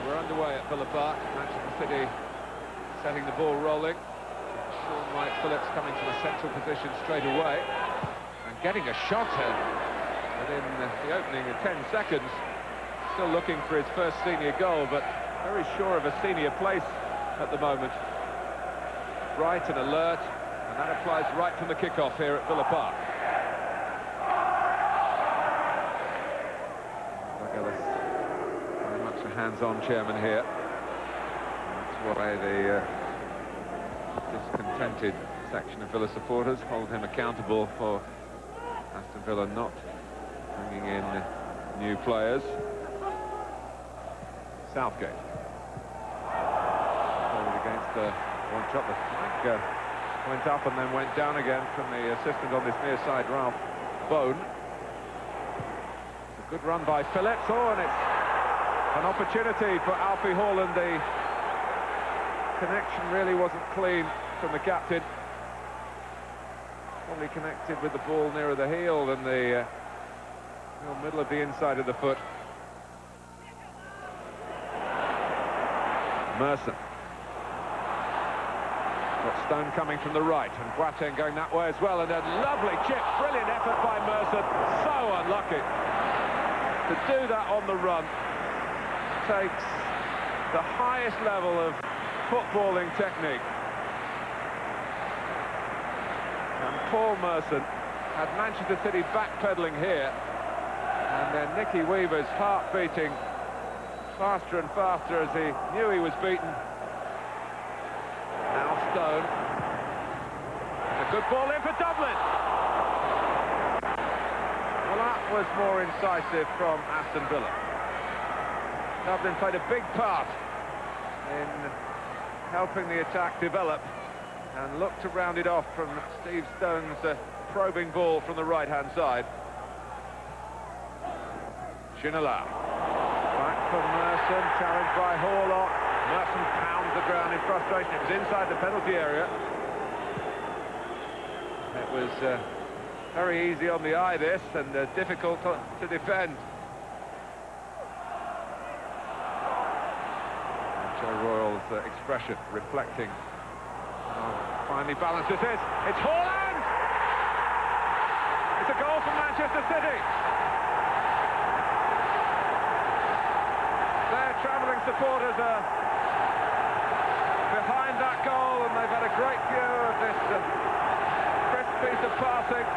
We're underway at Villa Park. Manchester City setting the ball rolling. Sean Wright-Phillips coming to a central position straight away and getting a shot within the opening of 10 seconds. Still looking for his first senior goal, but very sure of a senior place at the moment. Bright and alert, and that applies right from the kickoff here at Villa Park. Very much a hands-on chairman here. That's why the discontented section of Villa supporters hold him accountable for Aston Villa not bringing in new players. Southgate. Against the one shot, the flank went up and then went down again from the assistant on this near side, Ralph Bone. A good run by Phillips. Oh, and it's an opportunity for Alfie Haaland. The connection really wasn't clean from the captain. Probably connected with the ball nearer the heel than the middle of the inside of the foot. Merson. Got Stone coming from the right, and Boateng going that way as well, and a lovely chip, brilliant effort by Merson. So unlucky to do that on the run. Takes the highest level of footballing technique. And Paul Merson had Manchester City backpedaling here, and then Nicky Weaver's heart beating faster and faster as he knew he was beaten. Now Stone. A good ball in for Dublin. Well, that was more incisive from Aston Villa. Dublin played a big part in helping the attack develop and looked to round it off from Steve Stone's probing ball from the right-hand side. Ginola. Back from Merson, challenged by Horlock. Merson pounds the ground in frustration. It was inside the penalty area. It was very easy on the eye, this, and difficult to defend. And Joe Royal's expression reflecting how finely balanced this is. It's Haaland! It's a goal for Manchester City. Their travelling supporters are behind that goal, and they've had a great view of this crisp piece of passing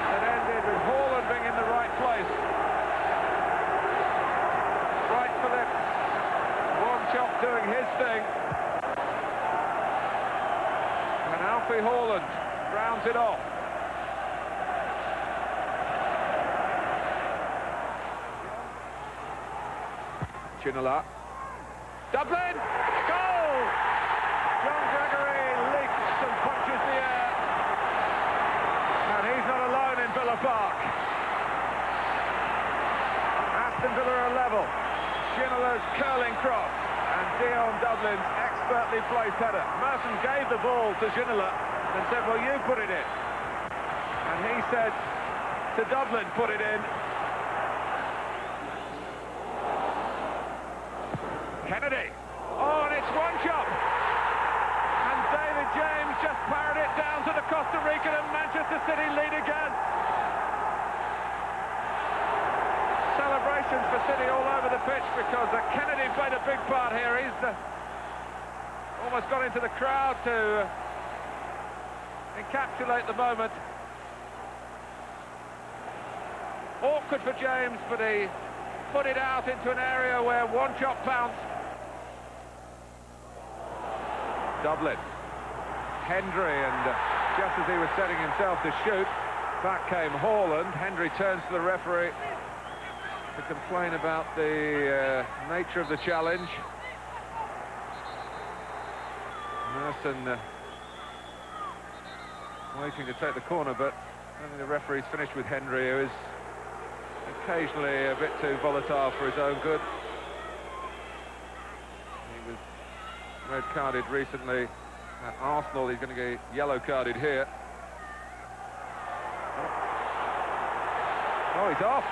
that ended with Haaland being in the right place. Right Phillips, one chop doing his thing, and Alfie Haaland rounds it off. Ginola. Dublin! Goal! John Gregory leaps and punches the air. And he's not alone in Villa Park. Aston Villa are level. Ginola's curling cross and Dion Dublin's expertly placed header. Merson gave the ball to Ginola and said, well, you put it in. And he said to Dublin, put it in. Kennedy. Oh, and it's one chop. And David James just parried it down to the Costa Rican, and Manchester City lead again. Celebrations for City all over the pitch because Kennedy played a big part here. He's almost got into the crowd to encapsulate the moment. Awkward for James, but he put it out into an area where one chop pounced. Dublin. Hendry, and just as he was setting himself to shoot, back came Haaland. Hendry turns to the referee to complain about the nature of the challenge. Merson waiting to take the corner, but I think the referee's finished with Hendry, who is occasionally a bit too volatile for his own good. He was red-carded recently at Arsenal. He's going to get yellow-carded here. Oh, he's off.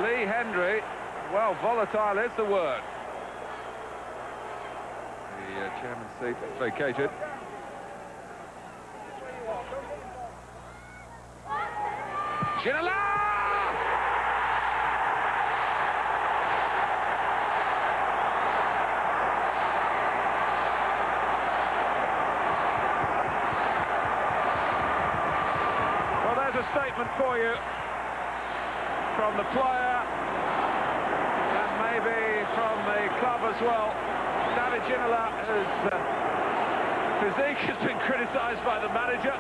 Lee Hendry, well, volatile is the word. The chairman's seat vacated. Ginola! Well, there's a statement for you from the player and maybe from the club as well. David Ginola, whose physique has been criticised by the manager,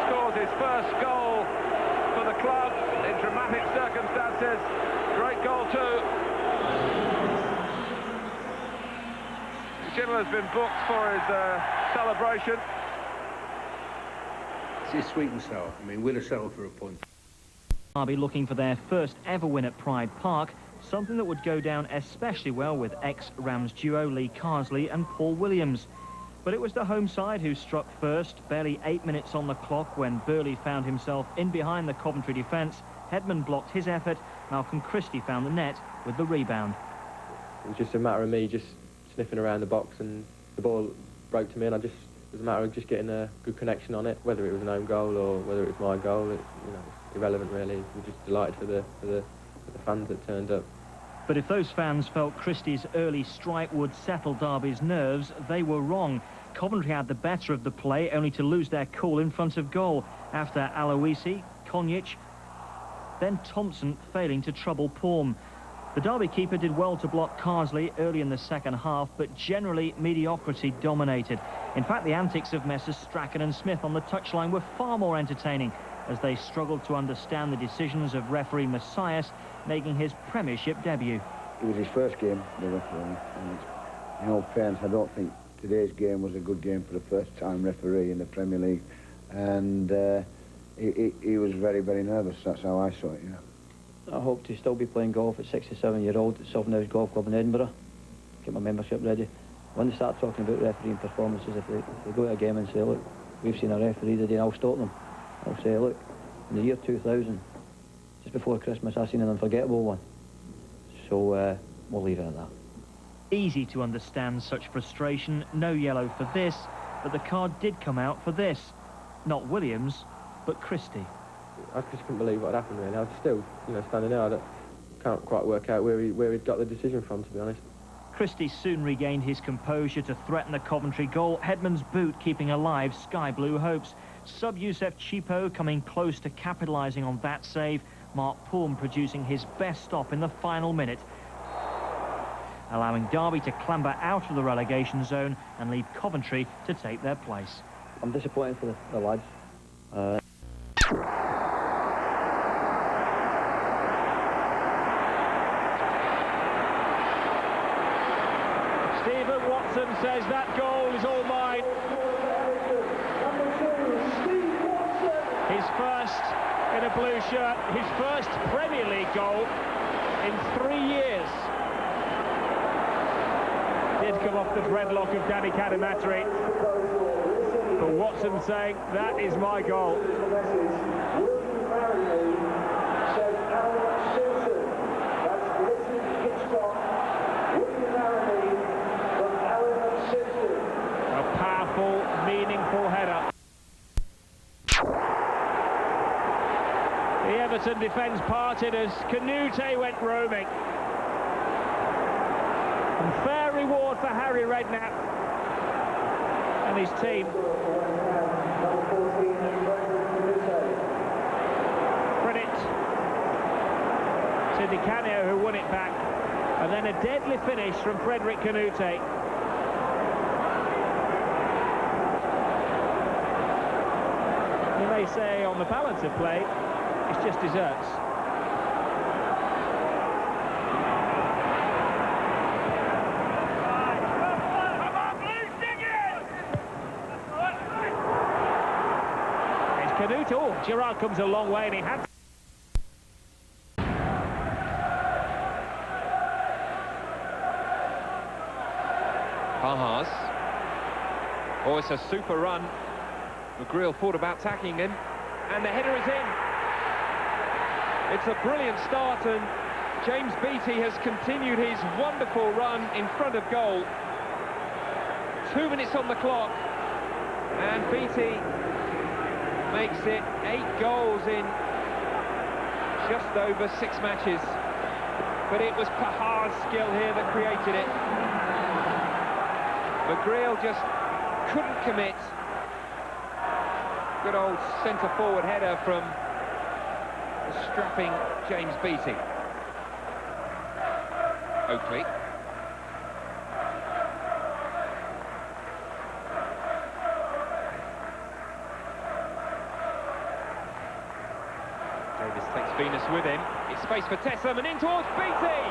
scores his first goal for the club in dramatic circumstances. Great goal too. Ginola's been booked for his celebration. It's sweet and sour. I mean, we'll settle for a point. Derby looking for their first ever win at Pride Park, something that would go down especially well with ex-Rams duo Lee Carsley and Paul Williams. But it was the home side who struck first, barely 8 minutes on the clock when Burley found himself in behind the Coventry defence. Headman blocked his effort. Malcolm Christie found the net with the rebound. It was just a matter of me just sniffing around the box, and the ball broke to me, and it was a matter of just getting a good connection on it, whether it was an own goal or whether it was my goal. It's irrelevant really. We're just delighted for the fans that turned up. But if those fans felt Christie's early strike would settle Derby's nerves, they were wrong. Coventry had the better of the play, only to lose their cool in front of goal after Aloisi, Konjic, then Thompson failing to trouble Paum. The Derby keeper did well to block Carsley early in the second half, but generally mediocrity dominated. In fact, the antics of Messrs Strachan and Smith on the touchline were far more entertaining as they struggled to understand the decisions of referee Messias making his Premiership debut. It was his first game, the referee, and in all fairness, I don't think today's game was a good game for the first-time referee in the Premier League, and he was very, very nervous. That's how I saw it, I hope to still be playing golf at 67-year-old at Southern Golf Club in Edinburgh. Get my membership ready. When they start talking about refereeing performances, if they go to a game and say, look, we've seen a referee today, I'll stop them. I'll say, look, in the year 2000, just before Christmas, I seen an unforgettable one. So we'll leave it at that. Easy to understand such frustration. No yellow for this, but the card did come out for this. Not Williams, but Christie. I just couldn't believe what had happened really. I was still, standing there. I can't quite work out where he'd got the decision from, to be honest. Christie soon regained his composure to threaten the Coventry goal. Headman's boot keeping alive sky blue hopes. Sub-Youssef Chipo coming close to capitalising on that save. Mark Paum producing his best stop in the final minute, allowing Derby to clamber out of the relegation zone and leave Coventry to take their place. I'm disappointed for the lads. Stephen Watson says that goal is all mine. His first in a blue shirt, his first Premier League goal in 3 years. Did come off the dreadlock of Danny Cadamatri. But Watson saying, that is my goal. A powerful, meaningful header. The Everton defence parted as Canute went roaming. And fair reward for Harry Redknapp and his team. Credit to Di Canio, who won it back. And then a deadly finish from Frederick Canute. You may say on the balance of play, it's just desserts. It's Canute. Oh, Gerrard comes a long way and he had... Pahas. Oh, it's a super run. McGreal thought about tacking him, and the header is in. It's a brilliant start, and James Beattie has continued his wonderful run in front of goal. 2 minutes on the clock, and Beattie makes it 8 goals in just over 6 matches. But it was Pahar's skill here that created it. McGreal just couldn't commit. Good old centre-forward header from the strapping James Beattie. Oakley. Davis takes Venus with him. It's space for Tessam and in towards Beattie.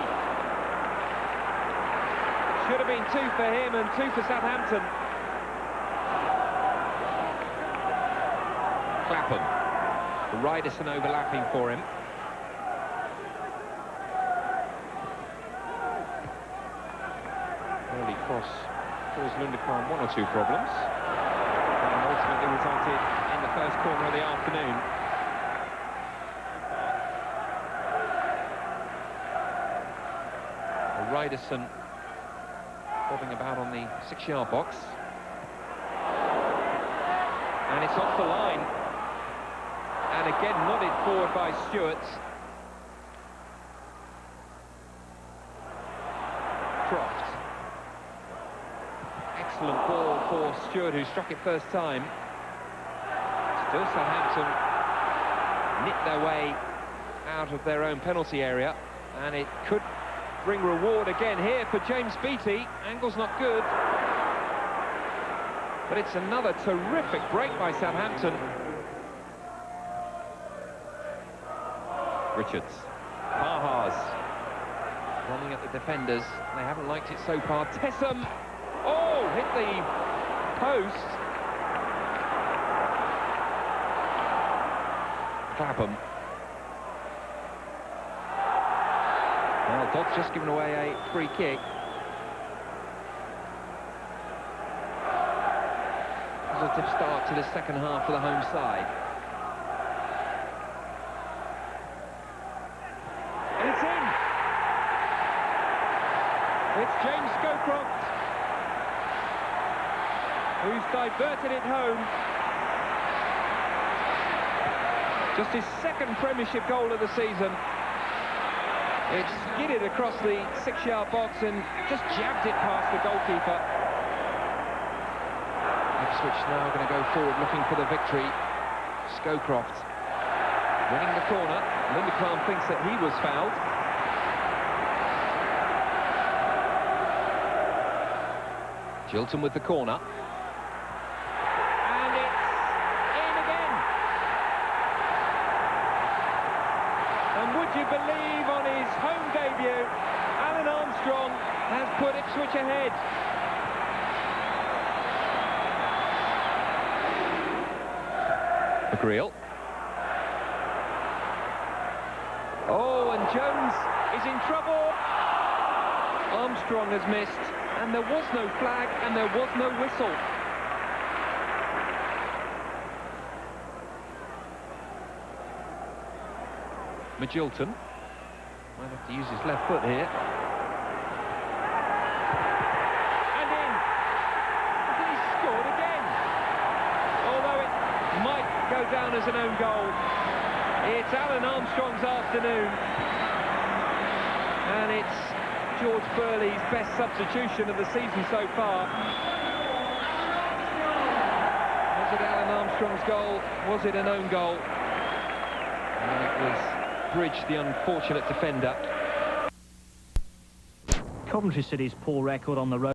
Should have been 2 for him and 2 for Southampton. Clapham. Ryderson overlapping for him. Early cross caused Lunderkram 1 or 2 problems, and ultimately resulted in the first corner of the afternoon. Ryderson bobbing about on the 6-yard box, and it's off the line, and again nodded forward by Stewart. Croft. Excellent ball for Stewart, who struck it first time. Still Southampton knit their way out of their own penalty area, and it could bring reward again here for James Beattie. Angle's not good, but it's another terrific break by Southampton. Richards. Pahars running at the defenders. They haven't liked it so far. Tessam. Oh, hit the post. Clapham. Well, Dodd's just given away a free kick. Positive start to the second half for the home side. And it's in! It's James Scowcroft who's diverted it home. Just his second Premiership goal of the season. It skidded across the 6-yard box and just jabbed it past the goalkeeper. Ipswich now going to go forward looking for the victory. Scowcroft winning the corner. Lunderkram thinks that he was fouled. Chilton with the corner. And it's in again. And would you believe, on his home debut, Alan Armstrong has put Ipswich ahead. McGreal. Oh, and Jones is in trouble. Armstrong has missed, and there was no flag, and there was no whistle. Magilton might have to use his left foot here. And in! He scored again! Although it might go down as an own goal. It's Alan Armstrong's afternoon. And it's George Burley's best substitution of the season so far. Was it Alan Armstrong's goal? Was it an own goal? And it was Bridge, the unfortunate defender. Coventry City's poor record on the road